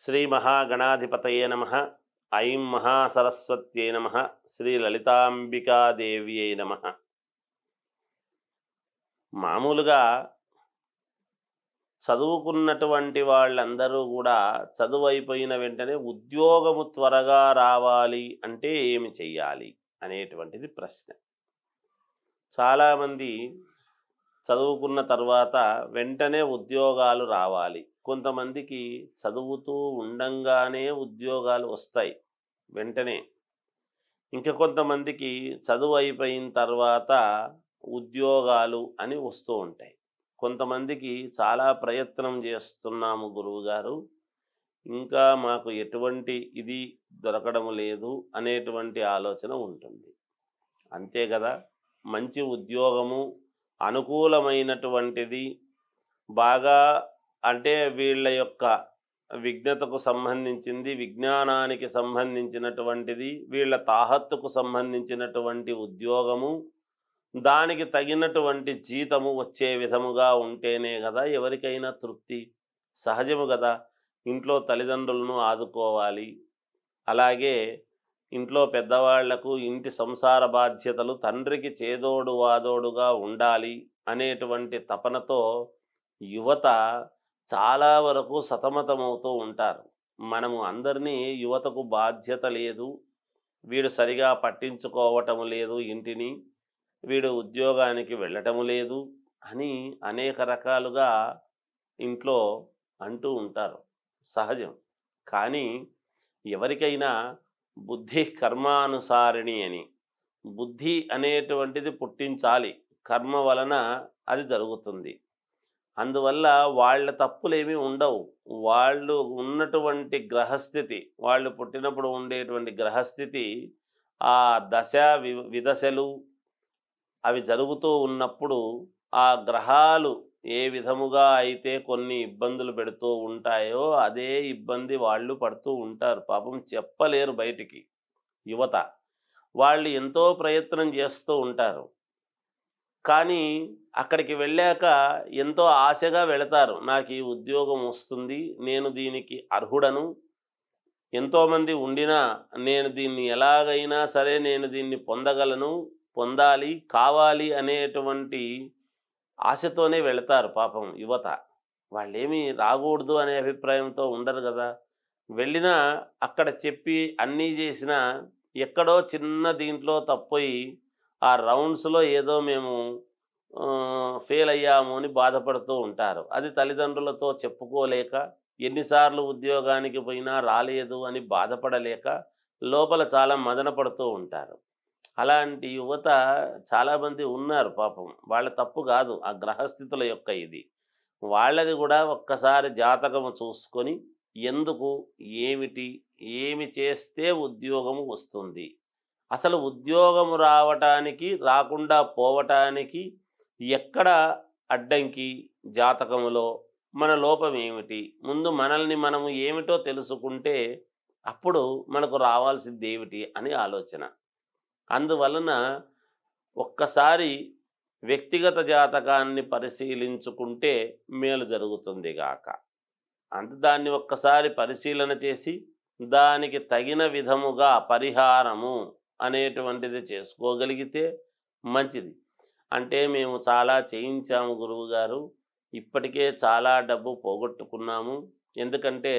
శ్రీ మహాగణాధిపతయే నమః. ఐం మహాసరస్వత్యై నమః. శ్రీ లలితాంబికాదేవ్యై నమః. మామూలుగా చదువుకున్నటువంటి వాళ్ళందరూ కూడా చదువు అయిపోయిన వెంటనే ఉద్యోగము త్వరగా రావాలి అంటే ఏమి చెయ్యాలి అనేటువంటిది ప్రశ్న. చాలామంది చదువుకున్న తర్వాత వెంటనే ఉద్యోగాలు రావాలి. కొంతమందికి చదువుతూ ఉండంగానే ఉద్యోగాలు వస్తాయి వెంటనే. ఇంకా కొంతమందికి చదువు అయిపోయిన తర్వాత ఉద్యోగాలు అని వస్తూ ఉంటాయి. కొంతమందికి చాలా ప్రయత్నం చేస్తున్నాము గురువుగారు, ఇంకా మాకు ఎటువంటి ఇది దొరకడం లేదు అనేటువంటి ఆలోచన ఉంటుంది. అంతే కదా, మంచి ఉద్యోగము అనుకూలమైనటువంటిది బాగా అంటే వీళ్ళ యొక్క విజ్ఞతకు సంబంధించింది, విజ్ఞానానికి సంబంధించినటువంటిది, వీళ్ళ తాహత్తుకు సంబంధించినటువంటి ఉద్యోగము, దానికి తగినటువంటి జీతము వచ్చే విధముగా ఉంటేనే కదా ఎవరికైనా తృప్తి. సహజము కదా, ఇంట్లో తల్లిదండ్రులను ఆదుకోవాలి, అలాగే ఇంట్లో పెద్దవాళ్లకు ఇంటి సంసార బాధ్యతలు, తండ్రికి చేదోడు వాదోడుగా ఉండాలి అనేటువంటి తపనతో యువత చాలా వరకు సతమతమవుతూ ఉంటారు. మనము అందరినీ యువతకు బాధ్యత లేదు, వీడు సరిగా పట్టించుకోవటం లేదు ఇంటిని, వీడు ఉద్యోగానికి వెళ్ళటము లేదు అని అనేక రకాలుగా ఇంట్లో అంటూ ఉంటారు. సహజం. కానీ ఎవరికైనా బుద్ధి కర్మానుసారిణి అని, బుద్ధి అనేటువంటిది పుట్టించాలి, కర్మ వలన అది జరుగుతుంది. అందువల్ల వాళ్ళ తప్పులేమీ ఉండవు. వాళ్ళు ఉన్నటువంటి గ్రహస్థితి, వాళ్ళు పుట్టినప్పుడు ఉండేటువంటి గ్రహస్థితి, ఆ దశ విదశలు అవి జరుగుతూ ఉన్నప్పుడు ఆ గ్రహాలు ఏ విధముగా అయితే కొన్ని ఇబ్బందులు పెడుతూ ఉంటాయో అదే ఇబ్బంది వాళ్ళు పడుతూ ఉంటారు. పాపం చెప్పలేరు బయటికి. యువత వాళ్ళు ఎంతో ప్రయత్నం చేస్తూ ఉంటారు, కానీ అక్కడికి వెళ్ళాక ఎంతో ఆశగా వెళతారు. నాకు ఈ ఉద్యోగం వస్తుంది, నేను దీనికి అర్హుడను, ఎంతోమంది ఉండినా నేను దీన్ని ఎలాగైనా సరే నేను దీన్ని పొందగలను, పొందాలి, కావాలి అనేటువంటి ఆశతోనే వెళతారు పాపం యువత. వాళ్ళేమీ రాకూడదు అనే అభిప్రాయంతో ఉండరు కదా. వెళ్ళినా అక్కడ చెప్పి అన్నీ చేసినా ఎక్కడో చిన్న దీంట్లో తప్పోయి ఆ రౌండ్స్లో ఏదో మేము ఫెయిల్ అయ్యాము అని బాధపడుతూ ఉంటారు. అది తల్లిదండ్రులతో చెప్పుకోలేక, ఎన్నిసార్లు ఉద్యోగానికి పోయినా రాలేదు అని బాధపడలేక లోపల చాలా మదన పడుతూ ఉంటారు. అలాంటి యువత చాలామంది ఉన్నారు పాపం. వాళ్ళ తప్పు కాదు, ఆ గ్రహస్థితుల యొక్క ఇది. వాళ్ళది కూడా ఒక్కసారి జాతకము చూసుకొని ఎందుకు, ఏమిటి, ఏమి చేస్తే ఉద్యోగము వస్తుంది, అసలు ఉద్యోగము రావటానికి రాకుండా పోవటానికి ఎక్కడ అడ్డంకి, జాతకములో మన లోపం ఏమిటి, ముందు మనల్ని మనము ఏమిటో తెలుసుకుంటే అప్పుడు మనకు రావాల్సింది ఏమిటి అని ఆలోచన. అందువలన ఒక్కసారి వ్యక్తిగత జాతకాన్ని పరిశీలించుకుంటే మేలు జరుగుతుంది గాక. దాన్ని ఒక్కసారి పరిశీలన చేసి దానికి తగిన విధముగా పరిహారము అనేటువంటిది చేసుకోగలిగితే మంచిది. అంటే మేము చాలా చేయించాము గురువుగారు, ఇప్పటికే చాలా డబ్బు పోగొట్టుకున్నాము. ఎందుకంటే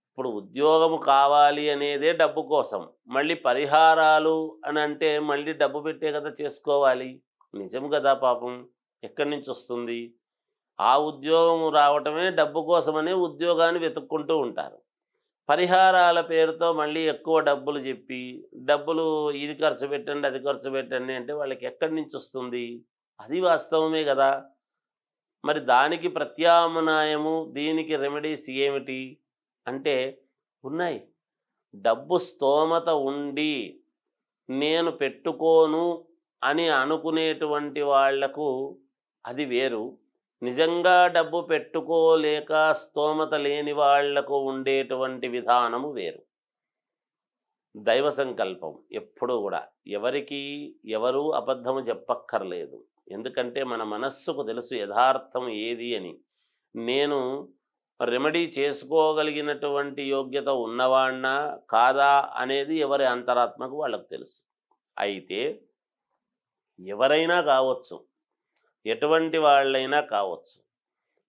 ఇప్పుడు ఉద్యోగము కావాలి అనేదే డబ్బు కోసం, మళ్ళీ పరిహారాలు అని అంటే మళ్ళీ డబ్బు పెట్టే కదా చేసుకోవాలి. నిజం కదా పాపం. ఎక్కడి నుంచి వస్తుంది? ఆ ఉద్యోగము రావటమే డబ్బు కోసమనే ఉద్యోగాన్ని వెతుక్కుంటూ ఉంటారు. పరిహారాల పేరుతో మళ్ళీ ఎక్కువ డబ్బులు చెప్పి, డబ్బులు ఇది ఖర్చు పెట్టండి, అది ఖర్చు పెట్టండి అంటే వాళ్ళకి ఎక్కడి నుంచి వస్తుంది? అది వాస్తవమే కదా. మరి దానికి ప్రత్యామ్నాయము, దీనికి రెమెడీస్ ఏమిటి అంటే ఉన్నాయి. డబ్బు స్తోమత ఉండి నేను పెట్టుకోను అని అనుకునేటువంటి వాళ్లకు అది వేరు, నిజంగా డబ్బు పెట్టుకోలేక స్తోమత లేని వాళ్లకు ఉండేటువంటి విధానము వేరు. దైవ సంకల్పం ఎప్పుడూ కూడా ఎవరికి ఎవరు అబద్ధము చెప్పక్కర్లేదు. ఎందుకంటే మన మనస్సుకు తెలుసు యథార్థం ఏది అని. నేను రెమెడీ చేసుకోగలిగినటువంటి యోగ్యత ఉన్నవాణ్ణా కాదా అనేది ఎవరి అంతరాత్మకు వాళ్ళకు తెలుసు. అయితే ఎవరైనా కావచ్చు, ఎటువంటి వాళ్ళైనా కావచ్చు,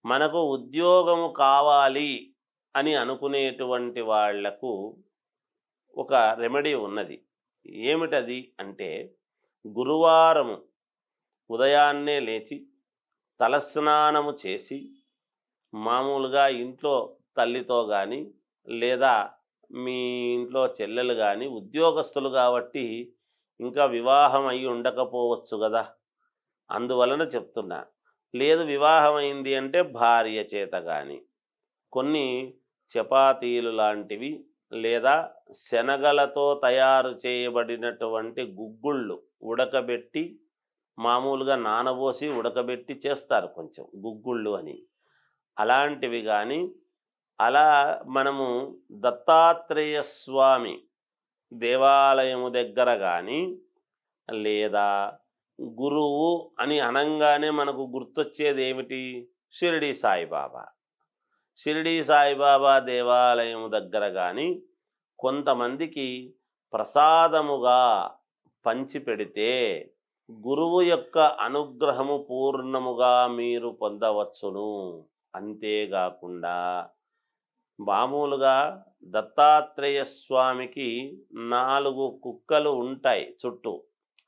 మనకు ఉద్యోగము కావాలి అని అనుకునేటువంటి వాళ్లకు ఒక రెమెడీ ఉన్నది. ఏమిటది అంటే, గురువారము ఉదయాన్నే లేచి తలస్నానము చేసి మామూలుగా ఇంట్లో తల్లితో కానీ లేదా మీ ఇంట్లో చెల్లెలు కానీ ఉద్యోగస్తులు కాబట్టి ఇంకా వివాహం అయి ఉండకపోవచ్చు కదా, అందువలన చెప్తున్నా. లేదు వివాహం అయింది అంటే భార్య చేత కానీ కొన్ని చపాతీలు లాంటివి లేదా శనగలతో తయారు చేయబడినటువంటి గుగ్గుళ్ళు ఉడకబెట్టి మామూలుగా నానబోసి ఉడకబెట్టి చేస్తారు కొంచెం గుగ్గుళ్ళు అని, అలాంటివి కానీ, అలా మనము దత్తాత్రేయ స్వామి దేవాలయము దగ్గర కానీ లేదా గురువు అని అనంగానే మనకు గుర్తొచ్చేది ఏమిటి? షిరిడి సాయిబాబా. షిరిడి సాయిబాబా దేవాలయం దగ్గర కానీ కొంతమందికి ప్రసాదముగా పంచిపెడితే గురువు యొక్క అనుగ్రహము పూర్ణముగా మీరు పొందవచ్చును. అంతేకాకుండా మామూలుగా దత్తాత్రేయ స్వామికి 4 కుక్కలు ఉంటాయి చుట్టూ.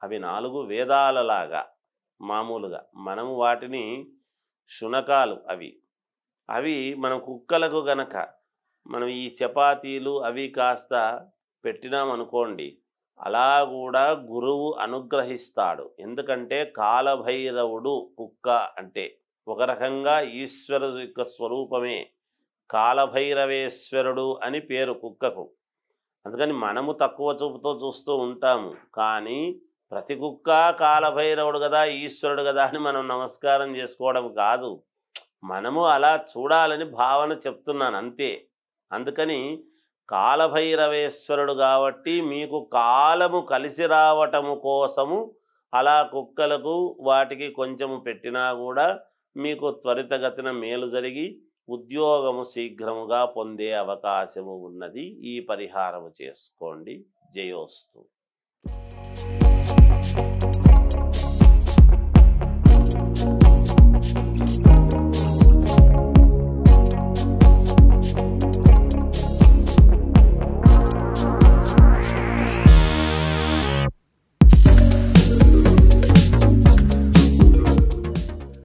అవి 4 వేదాలలాగా మామూలుగా మనము వాటిని శునకాలు అవి మనం కుక్కలకు గనక మనం ఈ చపాతీలు అవి కాస్త పెట్టినామనుకోండి, అలా కూడా గురువు అనుగ్రహిస్తాడు. ఎందుకంటే కాలభైరవుడు కుక్క అంటే ఒక రకంగా ఈశ్వరుడు యొక్క స్వరూపమే. కాలభైరవేశ్వరుడు అని పేరు కుక్కకు. అందుకని మనము తక్కువ చూపుతో చూస్తూ ఉంటాము, కానీ ప్రతి కుక్క కాలభైరవుడు కదా ఈశ్వరుడు కదా అని మనం నమస్కారం చేసుకోవడం కాదు, మనము అలా చూడాలని భావన చెప్తున్నాను అంతే. అందుకని కాలభైరవేశ్వరుడు కాబట్టి మీకు కాలము కలిసి రావటము కోసము అలా కుక్కలకు వాటికి కొంచెము పెట్టినా కూడా మీకు త్వరితగతిన మేలు జరిగి ఉద్యోగము శీఘ్రముగా పొందే అవకాశము ఉన్నది. ఈ పరిహారము చేసుకోండి. జయోస్తు.